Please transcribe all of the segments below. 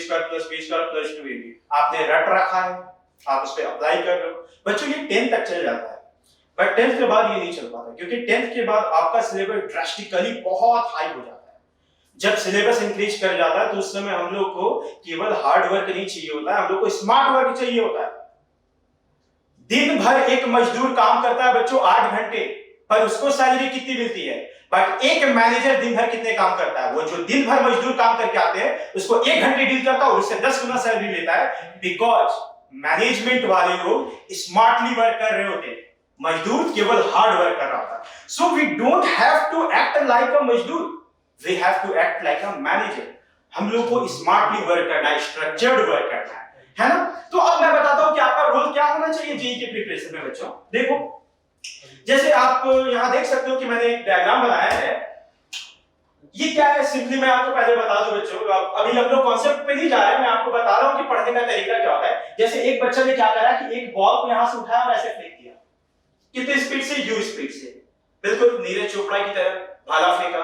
Square plus B square plus 2ab आपने रट रखा है, आप उस पर अप्लाई कर रहे हो। बच्चों ये 10th तक चल जाता है, बट 10th के बाद ये नहीं चल पाता, क्योंकि 10th के बाद आपका सिलेबस ड्रास्टिकली बहुत हाई हो जाता है। जब सिलेबस इंक्रीज कर जाता है तो उस समय हम लोग को केवल हार्ड वर्क नहीं चाहिए होता है, हम लोग को स्मार्ट वर्क चाहिए होता है। दिन भर एक मजदूर काम करता है बच्चों 8 घंटे, पर उसको सैलरी कितनी मिलती है? बट एक मैनेजर दिन भर कितने काम करता है? वो जो दिन भर मजदूर काम करके आते हैं उसको 1 घंटे डील करता है और उससे 10 गुना सैलरी लेता है, बिकॉज मैनेजमेंट वाले लोग स्मार्टली वर्क कर रहे होते हैं, मजदूर केवल हार्ड वर्क कर रहा था। So we don't have to act like a मजदूर, we have to act like a manager. हम लोग को स्मार्टली वर्क करना है, स्ट्रक्चर्ड वर्क करना है ना? तो अब मैं बताता हूं कि आपका रोल क्या होना चाहिए जेईई के प्रिपरेशन में। बच्चों देखो, जैसे आप यहां देख सकते हो कि मैंने एक डायग्राम बनाया है। ये क्या है, सिंपली मैं आपको पहले बता दूं बच्चों, अभी हम लोग कॉन्सेप्ट पे नहीं जा रहे हैं, मैं आपको बता रहा हूं कि पढ़ने का तरीका क्या होता है। जैसे एक बच्चा ने क्या करा कि एक बॉल को यहां से उठाया और ऐसे फेंक दिया, कितने स्पीड से? यू स्पीड से, बिल्कुल नीरज चोपड़ा की तरह भाला फेंका,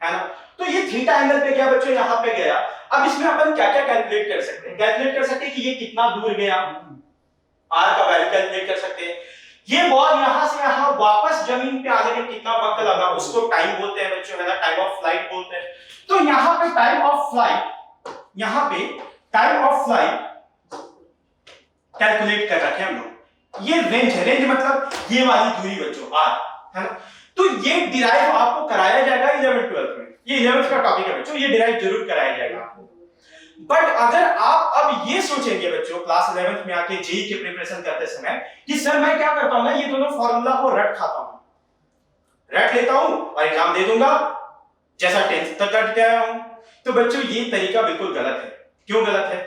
है ना? तो ये थीटा एंगल पे क्या बच्चों यहां पे गया। अब इसमें अपन क्या क्या कैलकुलेट कर सकते हैं? कैलकुलेट कर सकते हैं कि ये कितना दूर गया, आर का वैल्यू कैलकुलेट कर सकते हैं। ये बॉल यहां से यहां वापस जमीन पे आने में कितना वक्त लगा, उसको टाइम बोलते हैं बच्चों, है ना? टाइम ऑफ फ्लाइट बोलते हैं। तो यहां पे टाइम ऑफ फ्लाइट, यहां पे टाइम ऑफ फ्लाइट कैलकुलेट कर रखे हम लोग। ये रेंज है, रेंज मतलब ये वाली दूरी बच्चों आर, है ना? तो ये डिराइव आपको कराया जाएगा 11th 12th में, ये 11th का टॉपिक है बच्चों, ये डिराइव जरूर कराया जाएगा आपको। बट अगर आप अब ये सोचेंगे बच्चों क्लास 11th में आके जेईई के प्रिपरेशन करते समय कि सर मैं क्या करता हूं ना, ये दोनों फार्मूला को रट खाता हूं, रट लेता हूं और एग्जाम दे दूंगा जैसा 10th तक रट के आया हूं, तो बच्चों ये तरीका बिल्कुल गलत है। क्यों गलत है?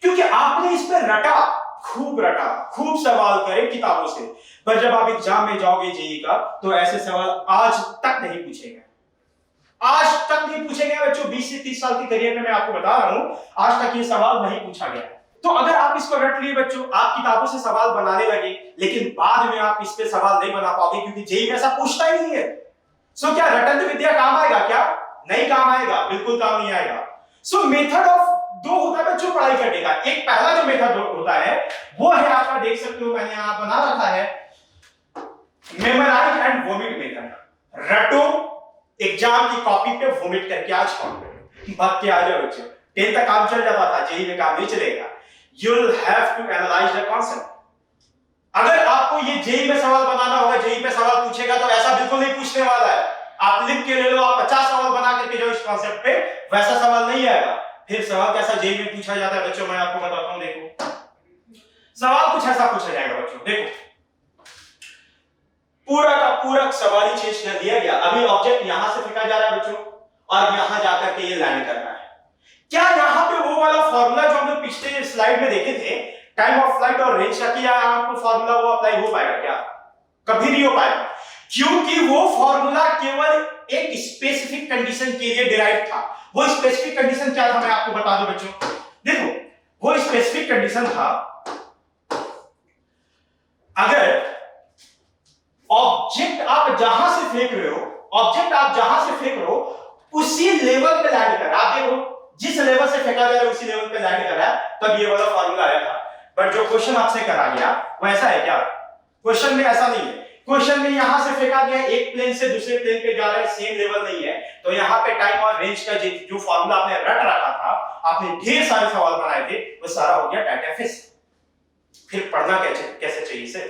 क्योंकि आपने इस पर रटा, खूब सवाल करे किताबों से, पर जब आप एग्जाम में जाओगे जेईई का तो ऐसे सवाल आज तक नहीं पूछेंगे, आज तक नहीं पूछेंगे बच्चों। 20 से 30 साल की करियर में मैं आपको बता रहा हूं, आज तक ये सवाल नहीं पूछा गया। तो अगर आप इसको रट लिए बच्चों, आप किताबों से सवाल बनाने लगे, लेकिन बाद में आप इस पे सवाल नहीं बना पाओगे, क्योंकि जेईई में ऐसा पूछता ही नहीं है। सो क्या रटन विद्या काम आएगा? क्या नहीं काम आएगा, बिल्कुल काम नहीं आएगा। सो मेथड ऑफ दो होता है बच्चों पढ़ाई करने का। एक पहला जो मेथड होता है वो है आपका, देख सकते हो मैंने यहां बना रखा है, मेमोराइज एंड वोमिट मेथड। रटो, एग्जाम की कॉपी पे वोमिट करके आ जाओ, भाग के आ जाओ बच्चों। 10th तक काम चल जाता था, जेईई में काम नहीं चलेगा। You will have to analyse the concept. अगर आपको ये जेईई में सवाल बनाना होगा, जेईई पे सवाल पूछेगा तो ऐसा बिल्कुल नहीं पूछने वाला है। आप लिख के ले लो, आप 50 सवाल बना करके जाओ इस कांसेप्ट पे, वैसा सवाल नहीं आएगा। फिर सवाल कैसा जेईई में पूछा जाता है बच्चों, मैं आपको बताता हूं। देखो सवाल कुछ ऐसा पूछा जाएगा बच्चों, देखो पूरा का पूरा सवाल ही चेंज कर दिया गया। अभी ऑब्जेक्ट यहां से फेंका जा रहा है बच्चों और यहां जाकर के ये लैंड कर रहा है। क्या यहां पे वो वाला फार्मूला जो हमने पिछले स्लाइड में देखे थे, टाइम ऑफ फ्लाइट और रेंज का, क्या आपको फार्मूला वो अप्लाई हो पाएगा? क्या कभी नहीं हो पाएगा, क्योंकि वो फार्मूला केवल एक स्पेसिफिक कंडीशन के लिए डिराइव था। वो स्पेसिफिक कंडीशन क्या था मैं आपको बता दूं बच्चों। देखो वो स्पेसिफिक कंडीशन था, अगर ऑब्जेक्ट आप जहां से फेंक रहे हो, उसी लेवल पे लैंड कर रहा है। आप देखो जिस लेवल से फेंका जा रहा है उसी लेवल पे लैंड कर रहा है, तब ये वाला फार्मूला आया था। बट जो क्वेश्चन आपसे करा गया वो ऐसा है क्या? क्वेश्चन में ऐसा नहीं है। क्वेश्चन में यहां से फेंका गया, एक प्लेन से दूसरे प्लेन पे जा रहा है, सेम लेवल नहीं है। तो यहां पे टाइम और रेंज का जो फार्मूला आपने रट रखा था, आपने ढेर सारे सवाल बनाए थे, वो सारा हो गया टाटाफिस। फिर पढ़ना कैसे चाहिए इसे?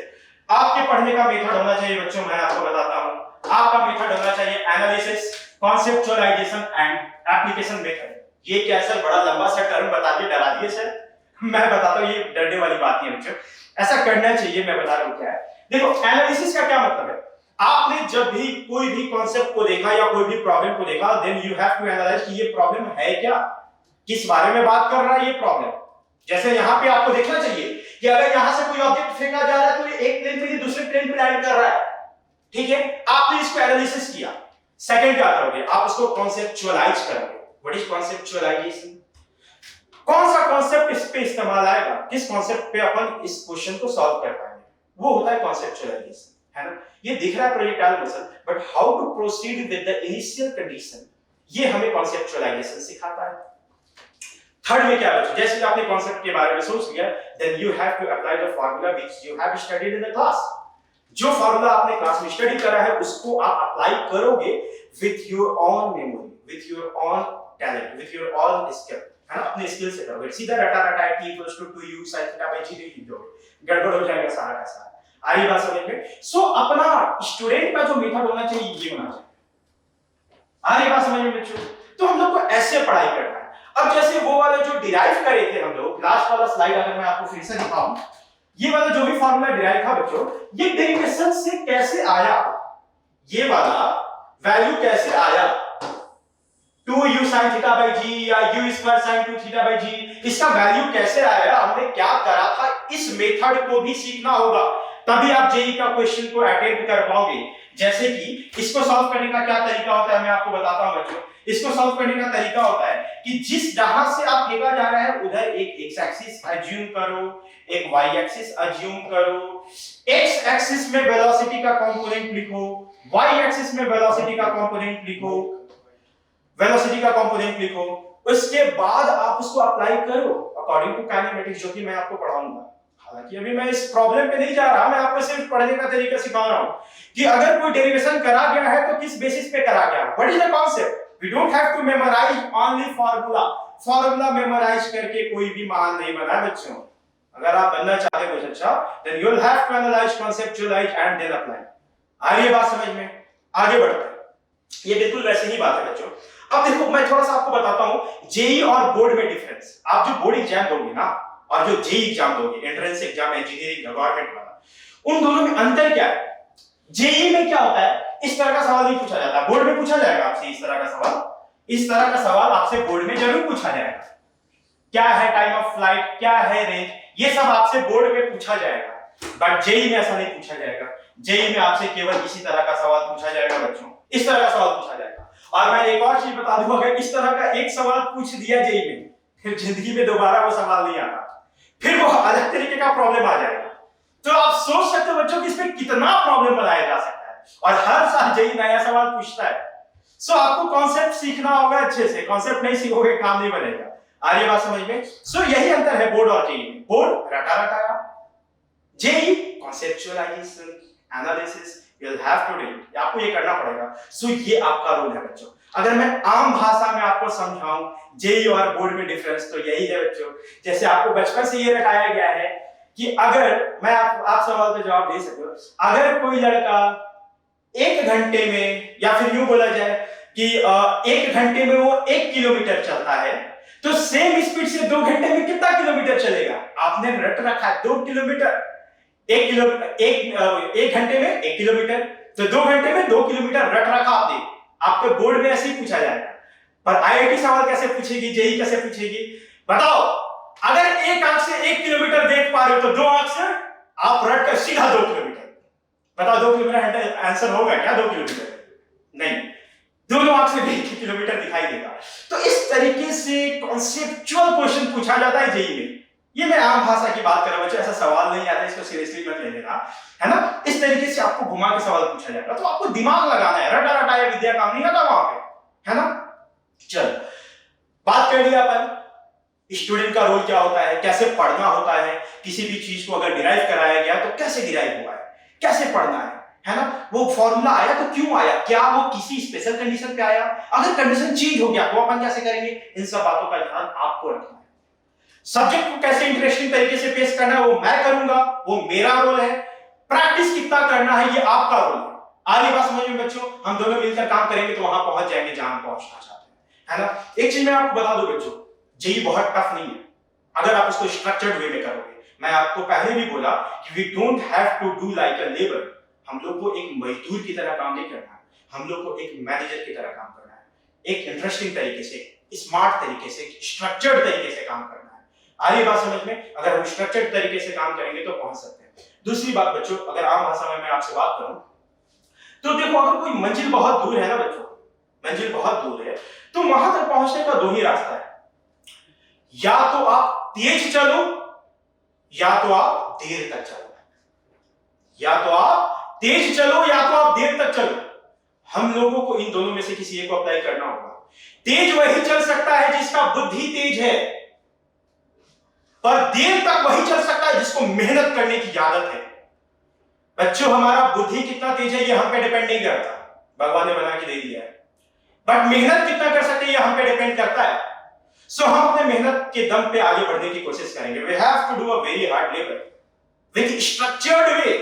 आपके पढ़ने का मेथड होना चाहिए बच्चों, मैं आपको बताता हूं। आपका मेथड होना चाहिए analysis, conceptualisation and application method. ये क्या सर, बड़ा लंबा सा टर्म बता दिए, डरा दिए सर। मैं बताता हूं, ये डरने वाली बात नहीं है बच्चों, ऐसा करना चाहिए। मैं बता रहा हूं क्या है। देखो एनालिसिस का क्या मतलब है, आपने जब भी कोई भी कॉन्सेप्ट को देखा या कोई भी प्रॉब्लम को देखा, then you have to analyse कि ये प्रॉब्लम है क्या, किस बारे में बात कर रहा है ये प्रॉब्लम। जैसे यहां पे आपको देखना चाहिए कि अगर यहां से कोई ऑब्जेक्ट फेंका जा रहा है तो ये एक प्लेन पे दूसरे प्लेन पे लैंड कर रहा है, ठीक है? आपने इसको एनालिसिस किया। सेकंड क्या करोगे, आप उसको कॉन्सेप्चुअलाइज करोगे। What is conceptualisation? कौन सा कॉन्सेप्ट इस पे इस्तेमाल आएगा, किस कॉन्सेप्ट पे अपन इस क्वेश्चन को सॉल्व कर पाएंगे, वो होता है कॉन्सेप्चुअलाइजेशन, है ना? ये दिख रहा है projectile motion, but how to proceed with the initial condition, ये हमें कॉन्सेप्चुअलाइजेशन सिखाता है। थर्ड में क्या बच्चों, जैसे कि आपने कॉन्सेप्ट के बारे में सोच लिया, then you have to apply the formula which you have studied in the class. जो फार्मूला आपने क्लास में स्टडी करा है उसको आप अप्लाई करोगे with your own memory, with your own talent, with your own skill, है ना, अपने स्किल से करोगे। सीधा रटा रटा t = 2u sin theta by g नहीं लिख दोगे, गड़बड़ हो जाएगा सारा का सारा। आ रही बात समझ में? सो अपना स्टूडेंट का जो मेथड होना चाहिए ये होना चाहिए। आ रही बात समझ में बच्चों? तो हम लोग को ऐसे पढ़ाई करना है। अब जैसे वो वाले जो डिराइव करे थे हम लोग, लास्ट वाला स्लाइड अगर मैं आपको फिर से दिखाऊं, ये वाला जो भी फार्मूला डिराइव था बच्चों, ये डेरिवेशन से कैसे आया, ये वाला वैल्यू कैसे आया, 2u sin theta by g या u square sin 2 theta by g, इसका वैल्यू कैसे आया, हमने क्या करा था, इस मेथड को भी सीखना होगा, तभी आप जेई का क्वेश्चन को अटेम्प्ट कर पाओगे। जैसे कि इसको सॉल्व करने का क्या तरीका होता है मैं आपको बताता हूं बच्चों। इसको सॉल्व करने का तरीका होता है कि जिस जहां से आप फेंका जा रहा है उधर एक x एक्सिस अज्यूम करो, एक y एक्सिस अज्यूम करो, x एक्सिस में वेलोसिटी का कंपोनेंट लिखो, y एक्सिस में वेलोसिटी का कंपोनेंट लिखो, वेलोसिटी का कंपोनेंट लिखो, उसके बाद आप उसको अप्लाई करो अकॉर्डिंग टू काइनेमेटिक्स, जो कि मैं आपको पढ़ाऊंगा। हालांकि अभी मैं इस प्रॉब्लम पे नहीं जा रहा, मैं आपको सिर्फ पढ़ने का तरीका सिखा रहा हूं कि अगर कोई डेरिवेशन करा गया है तो किस बेसिस पे करा गया है, what is the concept. We don't have to memorise only formula, formula memorise करके कोई भी महान नहीं बना बच्चों। अगर आप बनना चाहते हो कुछ अच्छा, then you will have to analyse, conceptualise and then apply. आ रही है बात समझ में? आगे बढ़ते हैं। ये बिल्कुल वैसे ही बात है बच्चों। अब देखो मैं थोड़ा सा आपको बताता हूं जेई और बोर्ड में डिफरेंस। आप जो बोर्ड एग्जाम दोगे ना और जो जेई एग्जाम दोगे, एंट्रेंस एग्जाम, इंजीनियरिंग गवर्नमेंट वाला, उन दोनों में अंतर क्या है? जेई में क्या होता है, इस तरह का सवाल नहीं पूछा जाता, बोर्ड में पूछा जाएगा आपसे इस तरह का सवाल, इस तरह का सवाल आपसे बोर्ड में जरूर पूछा जाएगा। क्या है टाइम ऑफ फ्लाइट, क्या है रेंज, ये सब आपसे बोर्ड में पूछा जाएगा। बट जेई में ऐसा नहीं पूछा जाएगा। जेई में आपसे केवल इसी तरह का सवाल पूछा जाएगा बच्चों, इस तरह का सवाल पूछा जाएगा। और मैं एक और चीज बता दूं, अगर इस तरह का एक सवाल पूछ दिया जेई में, फिर जिंदगी में दोबारा वो सवाल नहीं आता, फिर वो अलग तरीके का प्रॉब्लम आ जाएगा। तो आप सोच सकते हो बच्चों कि इसमें कितना प्रॉब्लम बनाया जा सकता है, और हर साल जेई नया सवाल पूछता है। सो आपको कॉन्सेप्ट सीखना होगा अच्छे से, कॉन्सेप्ट नहीं सीखोगे काम नहीं बनेगा। आ रही बात समझ में? सो यही अंतर है बोर्ड और जेई में। बोर्ड रटा रटाया, JEE conceptualisation, analysis, you'll have to do, आपको ये करना पड़ेगा। सो ये आपका रोल है बच्चों। अगर मैं आम भाषा में आपको समझाऊं जेई और बोर्ड में डिफरेंस, तो यही है बच्चों। जैसे आपको बचपन से ये रटाया गया है कि अगर मैं आप सवाल का जवाब दे सको, अगर कोई लड़का 1 घंटे में, या फिर यूं बोला जाए कि 1 घंटे में वो 1 किलोमीटर चलता है, तो सेम स्पीड से 2 घंटे में कितना किलोमीटर चलेगा? आपने रट रखा है 2 किलोमीटर, 1 घंटे में 1 किलोमीटर, तो 2 घंटे में 2 किलोमीटर रट रखा आपने। आपके बोर्ड में ऐसे ही पूछा जाएगा। पर आईआईटी सवाल कैसे पूछेगी, जेई कैसे पूछेगी? बताओ, अगर एक आंख से 1 किलोमीटर देख पा रहे हो तो 2 आंख से आप रट कर सीधा 2 किलोमीटर। बताओ 2 किलोमीटर आंसर होगा क्या? 2 किलोमीटर नहीं, दोनों आंख से भी 1 किलोमीटर दिखाई देगा। तो इस तरीके से कॉन्सेप्चुअल क्वेश्चन पूछा जाता है जेई में। ये मैं आम भाषा की बात कर रहा हूं बच्चों, ऐसा सवाल नहीं आता, इसको सीरियसली मत ले लेना, है ना। इस तरीके से आपको घुमा के सवाल पूछा जाएगा, तो आपको दिमाग लगाना है, रटा रटाया विद्या काम नहीं आता वहां पे, है ना। चल बात कर लिया अपन स्टूडेंट का रोल क्या होता है, कैसे पढ़ना होता है, किसी भी चीज को अगर डिराइव कराया गया तो कैसे डिराइव हुआ है, कैसे पढ़ना है ना। वो फॉर्मूला आया तो क्यों आया, क्या वो किसी स्पेशल कंडीशन पे आया, अगर कंडीशन चेंज हो गया तो अपन कैसे करेंगे, इन सब बातों का ध्यान आपको रखना है। सब्जेक्ट को कैसे इंटरेस्टिंग तरीके से पेश करना है वो मैं करूंगा, वो मेरा रोल है। प्रैक्टिस कितना करना है ये आपका रोल है। आगे बात समझ में बच्चों, हम दोनों मिलकर काम करेंगे तो वहां पहुंच जाएंगे जहां हम पहुंचना चाहते हैं, है ना। एक चीज मैं आपको बता दूं बच्चों, जेई बहुत टफ नहीं है अगर आप उसको स्ट्रक्चर्ड वे में करोगे। मैं आपको पहले भी बोला कि we don't have to do like a labour. हम लोग को एक मजदूर की तरह काम नहीं करना है, हम लोग को एक मैनेजर की तरह काम करना है, एक इंटरेस्टिंग तरीके से, स्मार्ट तरीके से, स्ट्रक्चर्ड तरीके से काम करना है। आ रही बात समझ में? अगर हम स्ट्रक्चर्ड तरीके से काम करेंगे तो पहुंच सकते हैं। दूसरी बात बच्चों, अगर आम भाषा में मैं आपसे बात करूं तो देखो, अगर कोई मंजिल बहुत दूर है ना बच्चों, मंजिल बहुत दूर है, तो वहां तक पहुंचने का 2 ही रास्ता है, या तो आप तेज चलो या तो आप देर तक चलो, या तो आप तेज चलो या तो आप देर तक चलो। हम लोगों को इन दोनों में से किसी एक को अप्लाई करना होगा। तेज वही चल सकता है जिसका बुद्धि तेज है, पर देर तक वही चल सकता है जिसको मेहनत करने की आदत है। बच्चों, हमारा बुद्धि कितना तेज है ये हम पे डिपेंड नहीं करता, भगवान ने बना के दे दिया है, बट मेहनत कितना कर सकते हैं ये हम पे डिपेंड करता है। सो हम अपने मेहनत के दम पे आगे बढ़ने की कोशिश करेंगे। We have to do a very hard labour with structured way.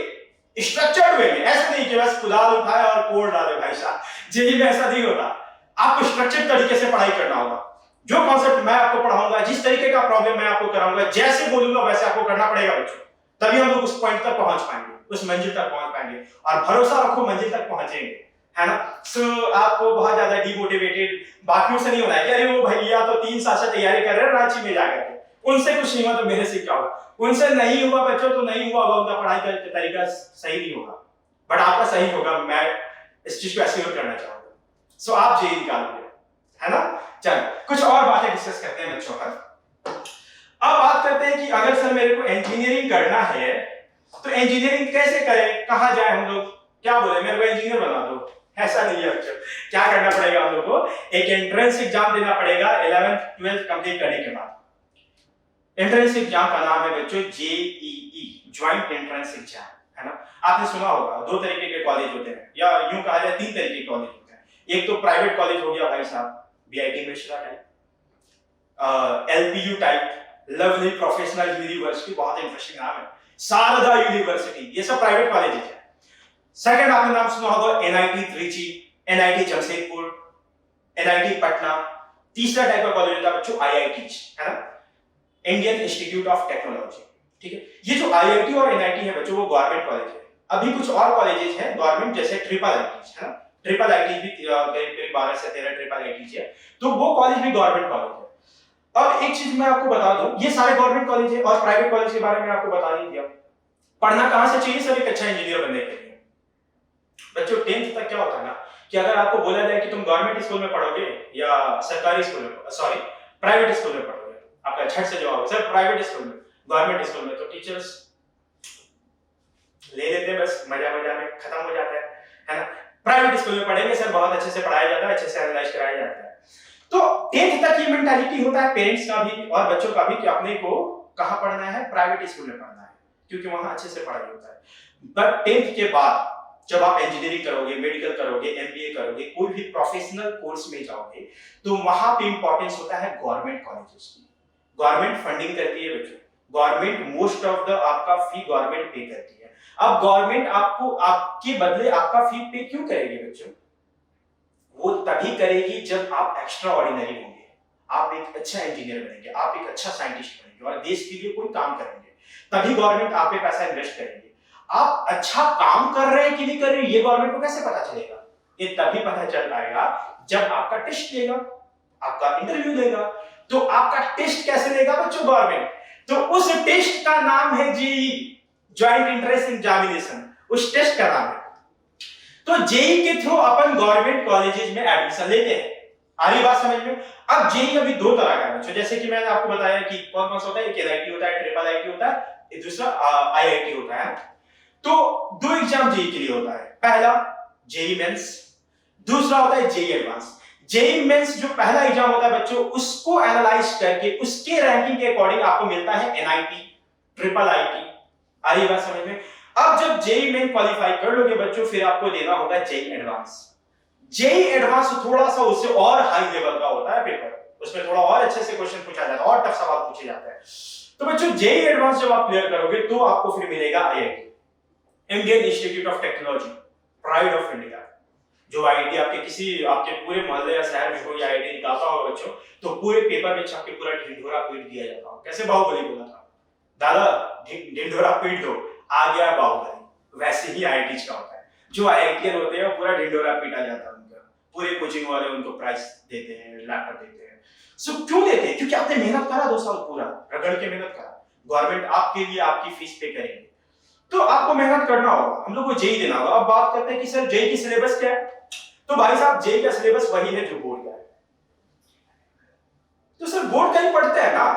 Structured way में ऐसा नहीं कि बस कुदाल उठाए और कोड डाले। भाई साहब, जेई में ऐसा नहीं होता। आपको स्ट्रक्चर्ड तरीके से पढ़ाई करना होगा। जो कॉन्सेप्ट मैं आपको पढ़ाऊंगा, जिस तरीके का प्रॉब्लम मैं आपको कराऊंगा, जैसे बोलूंगा वैसे आपको करना पड़ेगा बच्चों, तभी हम लोग उस पॉइंट तक पहुंच पाएंगे, उस मंजिल तक पहुंच पाएंगे। और भरोसा रखो मंजिल तक पहुंचेंगे, है ना। सो आपको बहुत ज्यादा डिमोटिवेटेड बाकियों से नहीं होना है कि अरे वो भैया तो 3 साल से तैयारी कर रहे हैं रांची में जाकर के, उनसे कुछ नहीं हुआ तो मेरे से क्या होगा। उनसे नहीं हुआ बच्चों तो नहीं हुआ, उनका पढ़ाई का तरीका सही नहीं होगा, बट आपका सही होगा। मैं इस चीज को एश्योर करना चाहूंगा। सो आप जेई निकालोगे, है ना। चलो कुछ और बातें डिस्कस करते हैं बच्चों पर। अब बात करते हैं कि अगर सर मेरे को इंजीनियरिंग करना है तो इंजीनियरिंग कैसे करें, कहां जाए हम लोग, क्या बोले मेरे को इंजीनियर बना दो। ऐसा नहीं है बच्चों, क्या करना पड़ेगा हम लोग को, एक एंट्रेंस एग्जाम देना पड़ेगा 11th 12th कंप्लीट करने के बाद। एंट्रेंस एग्जाम का नाम है बच्चों जेईई, ज्वाइंट एंट्रेंस एग्जाम, है ना। आपने सुना होगा 2 तरीके के कॉलेज होते हैं, या यूं कहा जाए 3 तरीके के कॉलेज होते हैं। एक तो प्राइवेट कॉलेज हो गया भाई साहब, BIT Mishra type, LPU type, lovely Professional university, बहुत इंटरेस्टिंग नाम है, शारदा यूनिवर्सिटी, ये सब प्राइवेट कॉलेजेस हैं। सेकंड आपने नाम सुना होगा NIT Trichy, NIT Jamshedpur, NIT Patna. तीसरा टाइप का कॉलेज होता है बच्चों आईआईटी, है ना, इंडियन इंस्टीट्यूट ऑफ टेक्नोलॉजी। ठीक है, ये जो आईआईटी और एनआईटी है बच्चों वो गवर्नमेंट कॉलेज है। अभी कुछ और कॉलेजेस हैं गवर्नमेंट, जैसे ट्रिपल आईटी, है ना, ट्रिपल आईटी भी करीब 12 से 13 ट्रिपल आईटी है, तो वो कॉलेज भी गवर्नमेंट कॉलेज है। अब एक चीज मैं आपको बता दूं, ये सारे गवर्नमेंट कॉलेज है और प्राइवेट कॉलेज के बारे में आपको बता ही दिया। पढ़ना कहां से चाहिए सर एक अच्छा इंजीनियर बनने के लिए। बच्चों 10th तक क्या होता है ना कि अगर आपको बोला जाए कि तुम गवर्नमेंट स्कूल में पढ़ोगे या सरकारी स्कूल में, सॉरी प्राइवेट स्कूल में पढ़ोगे, आपका झट से जवाब है सर प्राइवेट स्कूल में, गवर्नमेंट स्कूल में, तो टीचर्स ले लेते हैं, बस मजा मजा में खत्म हो जाता है ना। प्राइवेट स्कूल में पढ़ेंगे सर, बहुत अच्छे से पढ़ाया जाता है, अच्छे से एनालाइज कराया जाता है। तो 10th तक ये मेंटालिटी होता है पेरेंट्स का भी और बच्चों का भी कि अपने को कहां पढ़ना है, प्राइवेट स्कूल में पढ़ना है, क्योंकि वहां अच्छे से पढ़ाई होता है। बट 10th के बाद जब आप इंजीनियरिंग करोगे, मेडिकल करोगे, एमबीए करोगे, कोई भी प्रोफेशनल कोर्स में जाओगे, तो वहां पे इंपॉर्टेंस होता है गवर्नमेंट कॉलेजेस की। गवर्नमेंट फंडिंग करती है बच्चों, गवर्नमेंट मोस्ट ऑफ द आपका फी गवर्नमेंट पे करती है। अब गवर्नमेंट आपको आपके बदले आपका फी पे क्यों करेगी बच्चों? वो तभी करेगी जब आप एक्स्ट्रा ऑर्डिनरी होंगे, आप एक अच्छा इंजीनियर बनेंगे, आप एक अच्छा साइंटिस्ट बनेंगे और देश के लिए कोई काम करेंगे, तभी गवर्नमेंट आप पे पैसा इन्वेस्ट करेगी। आप अच्छा काम कर रहे हैं कि नहीं कर रहे हैं ये गवर्नमेंट को कैसे पता चलेगा? ये तभी पता चल पाएगा जब आपका टेस्ट लेगा, आपका इंटरव्यू लेगा। तो आपका टेस्ट कैसे लेगा बच्चों गवर्नमेंट? तो उस टेस्ट का नाम है जेईई, ज्वाइंट एंट्रेंस एग्जामिनेशन, उस टेस्ट का नाम है। तो जेईई के थ्रू अपन गवर्नमेंट कॉलेजेस में एडमिशन लेते हैं। आ रही बात समझ में? अब जेईई अभी 2 तरह का है बच्चों, जैसे कि मैंने आपको बताया कि कौन कौन सा होता है, एक एनआईटी होता है, ट्रिपल आईटी होता है, दूसरा आईआईटी होता है। तो 2 एग्जाम जेईई के लिए होता है, पहला जेईई मेंस, दूसरा होता है जेईई एडवांस। जेईई मेंस जो पहला एग्जाम होता है बच्चों, उसको एनालाइज करके उसके रैंकिंग के अकॉर्डिंग आपको मिलता है एनआईटी, ट्रिपल आईटी। आ रही बात समझ में? अब जब जेईई मेन क्वालिफाई कर लोगे बच्चों, फिर आपको देना होगा जेईई एडवांस। जेईई एडवांस थोड़ा सा उससे और हाई लेवल का होता है पेपर, उसमें थोड़ा और अच्छे से क्वेश्चन पूछा जाता है और टफ सवाल पूछे जाते हैं। तो बच्चों जेईई एडवांस जब आप क्लियर करोगे तो आपको फिर मिलेगा IIT, Indian institute of technology, pride of India. जो आईआईटी आपके किसी आपके पूरे मोहल्ले या शहर में कोई आईआईटी निकालता होगा बच्चों, तो पूरे पेपर में छाप के पूरा ढिंढोरा पीट दिया जाता है। कैसे बाहुबली बोला था, दादा ढिंढोरा पीट दो, आ गया बाहुबली। वैसे ही आईआईटी का होता है, जो आईआईटीएन होते हैं पूरा ढिंढोरा पीटा जाता है उनका, पूरे कोचिंग वाले उनको प्राइज देते हैं, लैपटॉप देते हैं। सो क्यों देते हैं? क्योंकि आपने मेहनत करा 2 साल पूरा रगड़ के मेहनत करा, गवर्नमेंट आपके लिए आपकी फीस पे करेगी, तो आपको मेहनत करना होगा, हम लोग को जेईई देना होगा। अब बात करते हैं कि सर जेईई की सिलेबस क्या है, तो भाई साहब जेईई का सिलेबस वही है जो बोर्ड का है। तो सर बोर्ड का ही पढ़ते हैं ना,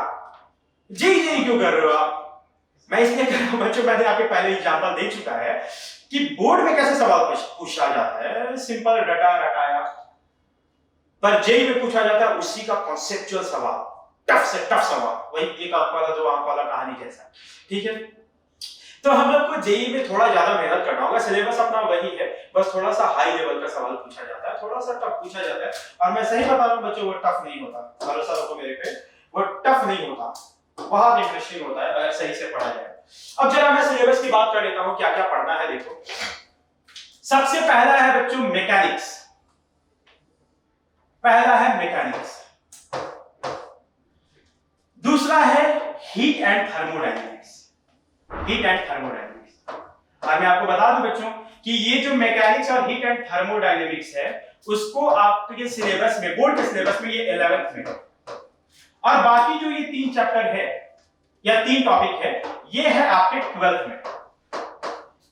जेईई क्यों कर रहे हो आप? मैं इसलिए कर रहा हूं बच्चों, मैंने आपके पहले एग्जांपल दे चुका है कि बोर्ड में कैसे सवाल पूछा जाता है, सिंपल रटा रटाया, पर जेईई में पूछा जाता है उसी का कॉन्सेप्चुअल सवाल, टफ से टफ सवाल, वही एक आंख वाला दो आंख वाला कहानी जैसा, ठीक है। तो हम लोग को जेई में थोड़ा ज्यादा मेहनत करना होगा, सिलेबस अपना वही है, बस थोड़ा सा हाई लेवल का सवाल पूछा जाता है, थोड़ा सा टफ पूछा जाता है। और मैं सही बता रहा हूं बच्चों, वो टफ नहीं होता, भरोसा रखो मेरे पे, वो टफ नहीं होता, बहुत इंटरेस्टिंग होता है अगर सही से पढ़ा जाए। अब जरा मैं सिलेबस की बात कर लेता हूं, क्या क्या पढ़ना है। देखो सबसे पहला है बच्चों मैकेनिक्स, पहला है मैकेनिक्स, दूसरा है heat and thermodynamics, heat and thermodynamics. और मैं आपको बता दूं बच्चों कि ये जो मैकेनिक्स और हीट एंड थर्मोडायनेमिक्स है, उसको आपके सिलेबस में, बोर्ड के सिलेबस में ये 11th में है, और बाकी जो ये 3 चैप्टर है या 3 टॉपिक है, ये है आपके 12th में।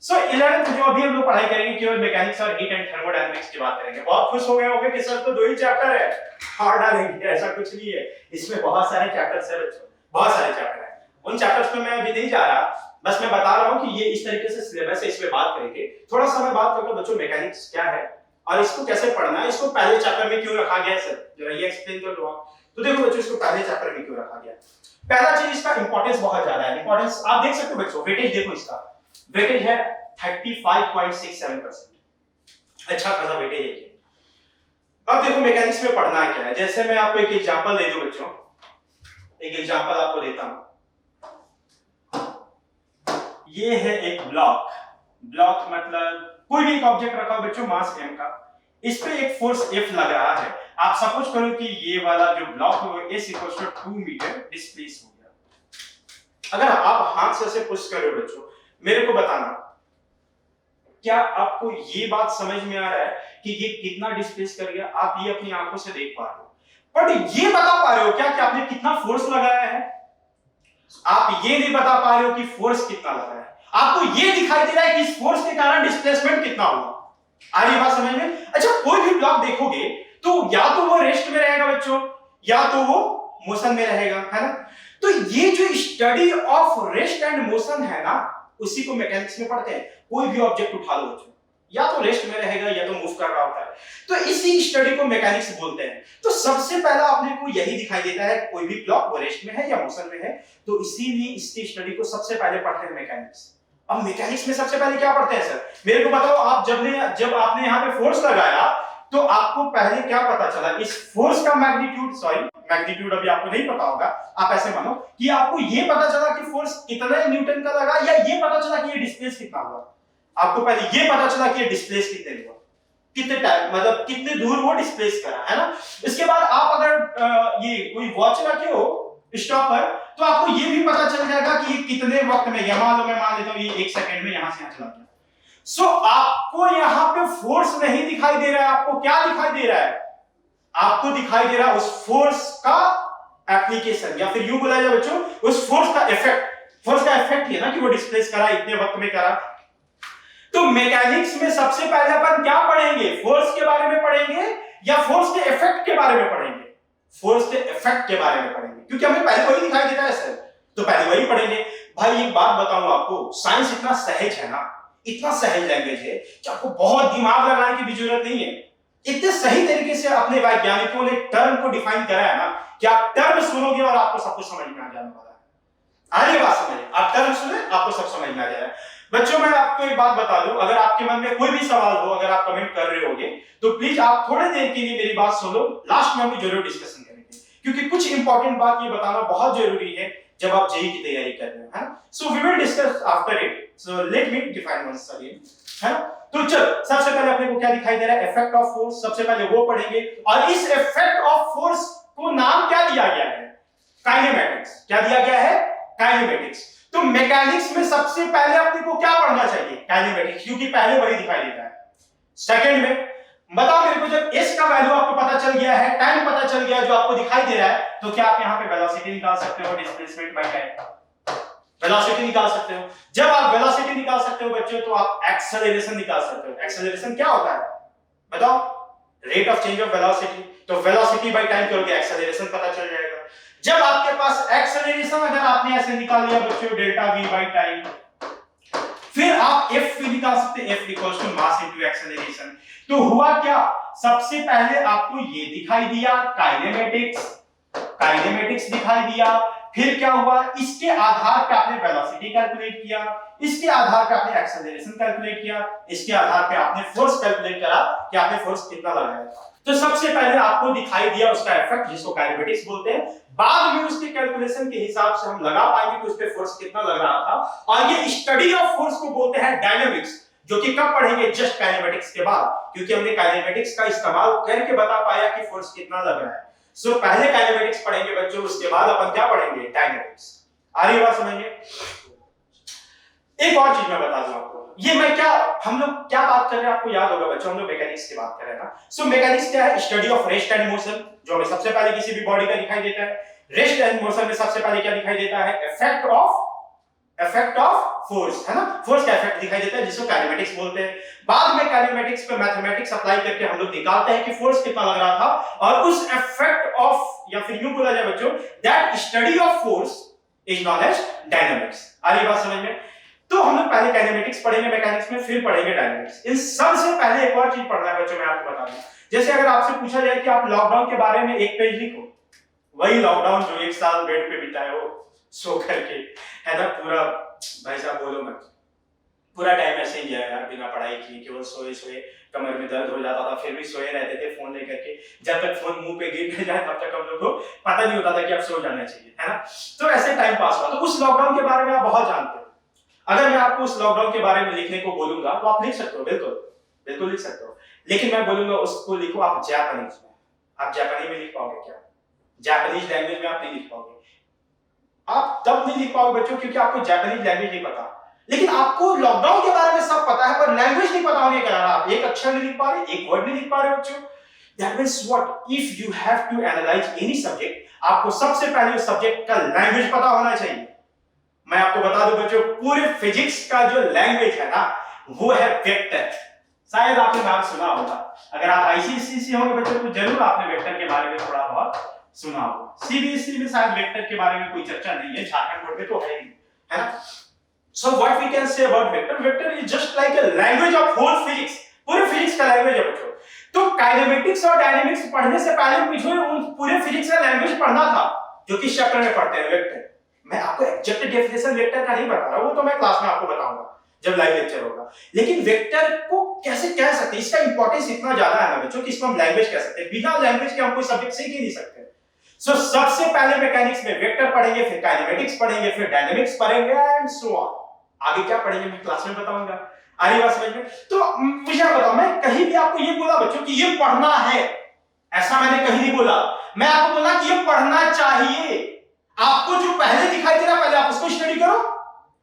सो 11th जो अभी हम लोग पढ़ाई करेंगे केवल मैकेनिक्स और हीट एंड थर्मोडायनेमिक्स की बात करेंगे। बहुत खुश हो गए होंगे कि सर तो 2 ही चैप्टर है, हार डालेंगे, ऐसा कुछ नहीं है, इसमें बहुत सारे चैप्टर्स है बच्चों, बहुत सारे चैप्टर है। उन चैप्टर्स में मैं अभी नहीं जा रहा, बस मैं बता रहा हूं कि ये इस तरीके से सिलेबस है, इसमें बात करेंगे। थोड़ा सा मैं बात करके बच्चों मैकेनिक्स क्या है और इसको कैसे पढ़ना है, इसको पहले चैप्टर में क्यों रखा गया है सर, जरा ये एक्सप्लेन कर दो आप। तो देखो बच्चों, इसको पहले चैप्टर में क्यों रखा गया। पहला चीज, इसका इंपॉर्टेंस बहुत ज्यादा है। इंपॉर्टेंस आप देख सकते हो बच्चों, वेटेज देखो, इसका वेटेज है 35.67%, अच्छा खासा वेटेज है। अब देखो मैकेनिक्स में पढ़ना क्या है, जैसे मैं आपको एक एग्जांपल दे दूं बच्चों, एक एग्जांपल आपको देता हूं। ये है एक ब्लॉक, ब्लॉक मतलब कोई भी एक ऑब्जेक्ट रखा हो बच्चों, मास m का, इस पे एक फोर्स F लग रहा है। आप सपोज करो कि ये वाला जो ब्लॉक है S = 2 मीटर डिस्प्लेस हो गया। अगर आप हाथ से ऐसे पुश कर रहे हो बच्चों, मेरे को बताना क्या आपको ये बात समझ में आ रहा है कि ये कितना डिस्प्लेस कर गया। आप ये अपनी आंखों से देख पा रहे हो, बट ये बता पा रहे हो क्या कि आपने कितना फोर्स लगाया है? आप ये नहीं बता पा रहे हो कि फोर्स कितना लगा है। आपको ये दिखाई दे रहा है कि इस फोर्स के कारण डिस्प्लेसमेंट कितना हुआ। आ रही बात समझ में? अच्छा, कोई भी ब्लॉक देखोगे तो या तो वो रेस्ट में रहेगा बच्चों, या तो वो मोशन में रहेगा, है ना। तो ये जो study of rest and motion है ना, उसी को मैकेनिक्स में पढ़ते हैं। कोई भी ऑब्जेक्ट उठा लो बच्चों, या तो रेस्ट में रहेगा या तो मूव कर रहा होता है, तो इसी स्टडी को मैकेनिक्स बोलते हैं। तो सबसे पहला अपने को यही दिखाई देता है, कोई भी ब्लॉक वो रेस्ट में है या मोशन में है, तो इसीलिए इसकी स्टडी को सबसे पहले पढ़ते हैं मैकेनिक्स। अब मैकेनिक्स में सबसे पहले क्या पढ़ते हैं सर, मेरे को बताओ। आप जब आपने यहाँ पे फोर्स लगाया तो आपको पहले क्या पता चला? इस फोर्स का मैग्नीट्यूड अभी आपको नहीं पता होगा, आप ऐसे मानो कि आपको ये पता चला कि फोर्स कितने न्यूटन का लगा, या ये पता चला कि ये डिस्प्लेस कितना हुआ। आपको पहले ये पता चला कि ये डिस्प्लेस कितने हुआ, कितने टाइम, मतलब कितने दूर वो डिस्प्लेस करा, है ना। इसके बाद आप अगर ये कोई वॉच रखे हो स्टॉपर, तो आपको ये भी पता चल जाएगा कि ये कितने वक्त में, या मान लेता हूं ये 1 सेकंड में यहां से यहां चला गया। सो आपको यहां पे फोर्स नहीं दिखाई दे रहा है, आपको क्या दिखाई दे रहा है? आपको दिखाई दे रहा है उस फोर्स का एप्लीकेशन, या फिर यूं बोला जाए बच्चों, उस फोर्स का इफेक्ट। फोर्स का इफेक्ट ये ना कि वो डिस्प्लेस करा, इतने वक्त में करा। तो मैकेनिक्स में सबसे पहले अपन क्या पढ़ेंगे? फोर्स के बारे में पढ़ेंगे या फोर्स के इफेक्ट के बारे में पढ़ेंगे? फोर्स के इफेक्ट के बारे में पढ़ेंगे, क्योंकि हमें पहले वही दिखाई देता है सर, तो पहले वही पढ़ेंगे। भाई एक बात बताऊं आपको, साइंस इतना सहज है ना, इतना सहज लैंग्वेज है कि आपको बहुत दिमाग लगाने की भी जरूरत नहीं है। इतने सही तरीके से अपने वैज्ञानिकों ने टर्म को डिफाइन करा है ना कि आप टर्म सुनोगे और आपको सब कुछ समझ में आ जाने वाला है। आगे बात समझिए, आप टर्म सुने आपको सब समझ में आ जाएगा। बच्चों मैं आपको एक बात बता दूं, अगर आपके मन में कोई भी सवाल हो, अगर आप कमेंट कर रहे होगे, तो प्लीज आप थोड़ी देर के लिए मेरी बात सुनो, लास्ट में हम जरूर डिस्कशन करेंगे, क्योंकि कुछ इंपॉर्टेंट बात ये बताना बहुत जरूरी है जब आप जेईई की तैयारी कर रहे हो, है ना। So we will discuss after it, so let me define once again, है ना। तो चल, सबसे पहले अपने को क्या दिखाई दे रहा है? इफेक्ट ऑफ फोर्स, सबसे पहले वो पढ़ेंगे। और इस इफेक्ट ऑफ फोर्स को नाम क्या दिया गया है? काइनेमैटिक्स। क्या दिया गया है? काइनेमैटिक्स। तो मैकेनिक्स में सबसे पहले अपने को क्या पढ़ना चाहिए? काइनेमैटिक्स, क्योंकि पहले वही दिखाई देता है। सेकंड में बताओ मेरे को, जब s का वैल्यू आपको पता चल गया है, टाइम पता चल गया जो आपको दिखाई दे रहा है, तो क्या आप यहां पे वेलोसिटी निकाल सकते हो? डिस्प्लेसमेंट बाय टाइम, वेलोसिटी निकाल सकते हो। जब आप वेलोसिटी निकाल सकते हो बच्चों, तो आप एक्सेलरेशन निकाल सकते हो। एक्सेलरेशन क्या होता है बताओ? Rate of change of velocity. तो वेलोसिटी बाय टाइम करोगे, एक्सेलरेशन पता चल जाएगा। जब आपके पास एक्सेलरेशन अगर आपने ऐसे निकाल लिया बच्चों, डेल्टा v बाय टाइम, फिर आप f भी निकाल सकते हैं, f equals to mass into acceleration. तो हुआ क्या? सबसे पहले आपको ये दिखाई दिया काइनेमैटिक्स, काइनेमेटिक्स दिखाई दिया, फिर क्या हुआ, इसके आधार पे आपने वेलोसिटी कैलकुलेट किया, इसके आधार पे आपने एक्सेलरेशन कैलकुलेट किया, इसके आधार पे आपने फोर्स कैलकुलेट करा कि आपने फोर्स कितना लगाया। तो सबसे पहले आपको दिखाई दिया उसका इफेक्ट, जिसको काइनेमेटिक्स बोलते हैं। बाद में उसके कैलकुलेशन के हिसाब से हम लगा पाएंगे कि उस पे फोर्स कितना लग रहा था, और ये स्टडी ऑफ फोर्स को बोलते हैं डायनामिक्स, जो कि कब पढ़ेंगे, जस्ट काइनेमेटिक्स के बाद, क्योंकि हमने काइनेमेटिक्स का इस्तेमाल करके बता पाया कि फोर्स कितना लग रहा है। सो पहले काइनेमेटिक्स पढ़ेंगे बच्चों, उसके बाद अपन क्या पढ़ेंगे, डायनामिक्स। आ रही बात समझ में? एक और चीज मैं बता दूं आपको, ये मैं क्या, हम लोग क्या बात कर रहे हैं आपको याद होगा बच्चों, हम लोग मैकेनिक्स की बात कर रहे हैं ना। सो मैकेनिक्स क्या है, study of rest and motion, जो हमें सबसे पहले किसी भी बॉडी का दिखाई देता है। रेस्ट एंड मोशन में सबसे पहले क्या दिखाई देता है, इफेक्ट ऑफ फोर्स, है ना, फोर्स का इफेक्ट दिखाई देता है, जिसको काइनेमेटिक्स बोलते हैं। बाद में काइनेमेटिक्स पे मैथमेटिक्स अप्लाई करके हम लोग निकालते हैं कि फोर्स कितना लग रहा था, और उस इफेक्ट ऑफ, या फिर यूं बोला जाए बच्चों, that study of force is known as dynamics. आ रही बात समझ में? तो हम लोग पहले काइनेमेटिक्स पढ़ेंगे मैकेनिक्स में, फिर पढ़ेंगे डायनामिक्स। इन सबसे पहले एक और चीज पढ़ना है बच्चों, मैं आपको बता दूं, जैसे अगर आपसे पूछा जाए कि आप लॉकडाउन के बारे में एक पेज लिखो, वही लॉकडाउन जो 1 साल बेड पे बिताए हो सो करके, है ना, पूरा, भाई साहब बोलो मत, पूरा टाइम ऐसे ही गया यार, बिना पढ़ाई किए, केवल सोए सोए, कमर में दर्द हो जाता था, फिर भी सोए रहते थे फोन लेकर के, जब तक फोन मुंह पे गिर न जाए तब तक हम लोग को पता नहीं होता था कि अब सो जाना चाहिए, है ना। तो ऐसे टाइम पास हुआ। तो उस लॉकडाउन के बारे में आप बहुत जानते हो। अगर मैं आपको उस लॉकडाउन के बारे में लिखने को बोलूंगा तो आप लिख सकते हो, बिल्कुल बिल्कुल लिख सकते हो, लेकिन मैं बोलूंगा उसको लिखो आप जापानीज में। आप जापानी में लिख पाओगे क्या? जापानीज लैंग्वेज में आप नहीं लिख पाओगे। आप तब नहीं लिख पाओगे बच्चों क्योंकि आपको जापानीज लैंग्वेज नहीं पता, लेकिन आपको लॉकडाउन के बारे में सब पता है, पर लैंग्वेज नहीं पता होने के कारण आप एक अक्षर नहीं लिख पा रहे, एक वर्ड नहीं लिख पा रहे बच्चों। That means what, if you have to analyse any subject, आपको सबसे पहले उस सब्जेक्ट का लैंग्वेज पता होना चाहिए। मैं आपको बता दूं बच्चों, पूरे फिजिक्स का जो लैंग्वेज है ना, वो है वेक्टर। शायद आपने नाम सुना होगा, अगर आप आईसीएसई होंगे बच्चों तो जरूर आपने वेक्टर के बारे में थोड़ा बहुत सुना होगा। सीबीएसई में शायद वेक्टर के बारे में कोई चर्चा नहीं है, झारखंड बोर्ड में तो है ही, है ना। So what we can say about vector, vector is just like a language of whole physics, पूरे फिजिक्स का लैंग्वेज है बच्चों। तो काइनेमेटिक्स और डायनामिक्स पढ़ने से पहले मुझे उन पूरे फिजिक्स का लैंग्वेज पढ़ना था, जो कि चैप्टर में पढ़ते हैं वेक्टर। मैं आपको एग्जैक्ट डेफिनेशन वेक्टर का नहीं बता रहा, वो तो मैं क्लास में आपको बताऊंगा जब लाइव लेक्चर होगा, लेकिन वेक्टर को कैसे कह सकते हैं, इसका इंपॉर्टेंस इतना ज्यादा है ना बच्चों कि इसको हम लैंग्वेज कह सकते हैं। बिना लैंग्वेज के हम कोई सब्जेक्ट सीख ही नहीं सकते। सो सबसे पहले मैकेनिक्स में वेक्टर पढ़ेंगे, फिर काइनेमेटिक्स पढ़ेंगे, फिर डायनामिक्स पढ़ेंगे एंड सो ऑन। आगे क्या पढ़ेंगे मैं क्लास में बताऊंगा। आ रही बात समझ में? तो मुझे बताओ, मैं कहीं भी आपको ये बोला बच्चों कि ये पढ़ना है, ऐसा मैंने कहीं नहीं बोला। मैं आपको बोला कि ये पढ़ना चाहिए। आपको जो पहले दिखाई दे रहा पहले आप उसको स्टडी करो।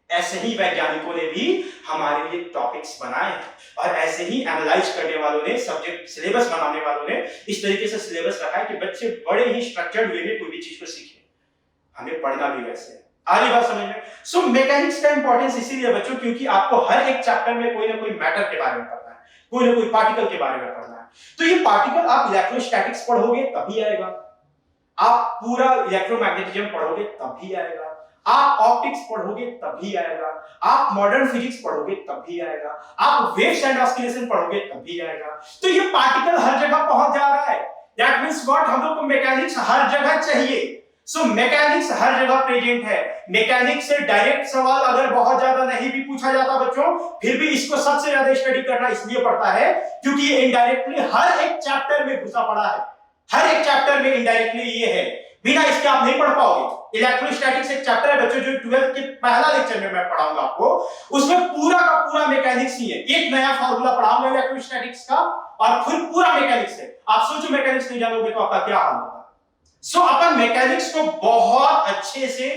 ऐसे ही वैज्ञानिकों ने भी हमारे लिए टॉपिक्स बनाए हैं, और ऐसे ही एनालाइज करने वालों ने, सब्जेक्ट सिलेबस बनाने वालों ने इस तरीके से सिलेबस रखा है कि बच्चे बड़े ही स्ट्रक्चर्ड वे में कोई भी चीज को सीखें। हमें पढ़ना भी वैसे है। आ रही बात समझ में? सो मैकेनिक्स का इंपॉर्टेंस इसीलिए बच्चों क्योंकि आपको हर एक चैप्टर में कोई ना कोई मैटर के बारे में पढ़ना है, कोई ना कोई पार्टिकल के बारे में पढ़ना है। तो ये पार्टिकल आप इलेक्ट्रोस्टैटिक्स पढ़ोगे तभी आएगा, आप पूरा इलेक्ट्रोमैग्नेटिज्म पढ़ोगे तभी आएगा, आप ऑप्टिक्स पढ़ोगे तभी आएगा, आप मॉडर्न फिजिक्स पढ़ोगे तभी आएगा, आप वेव्स एंड ऑस्किलेशन पढ़ोगे तभी आएगा। तो ये पार्टिकल हर जगह पहुंच जा रहा है। दैट मींस व्हाट, हम लोग को मैकेनिक्स हर जगह चाहिए। सो मैकेनिक्स हर जगह प्रेजेंट है। मैकेनिक्स से डायरेक्ट सवाल अगर बहुत ज्यादा नहीं भी पूछा जाता बच्चों, फिर भी इसको सबसे ज्यादा स्टडी करना इसलिए पड़ता है क्योंकि ये इनडायरेक्टली हर एक चैप्टर में घुसा पड़ा है। हर एक चैप्टर में इनडायरेक्टली ये है, बिना इसके आप नहीं पढ़ पाओगे। इलेक्ट्रोस्टैटिक्स एक चैप्टर है बच्चों जो 12th के पहला लेक्चर में मैं पढ़ाऊंगा आपको, उसमें पूरा का पूरा मैकेनिक्स ही है। एक नया फार्मूला पढ़ाऊंगा इलेक्ट्रोस्टैटिक्स का और फिर पूरा मैकेनिक्स है। आप सोचो मैकेनिक्स नहीं जानोगे तो आपका क्या हाल होगा। सो अपन मैकेनिक्स को बहुत अच्छे से,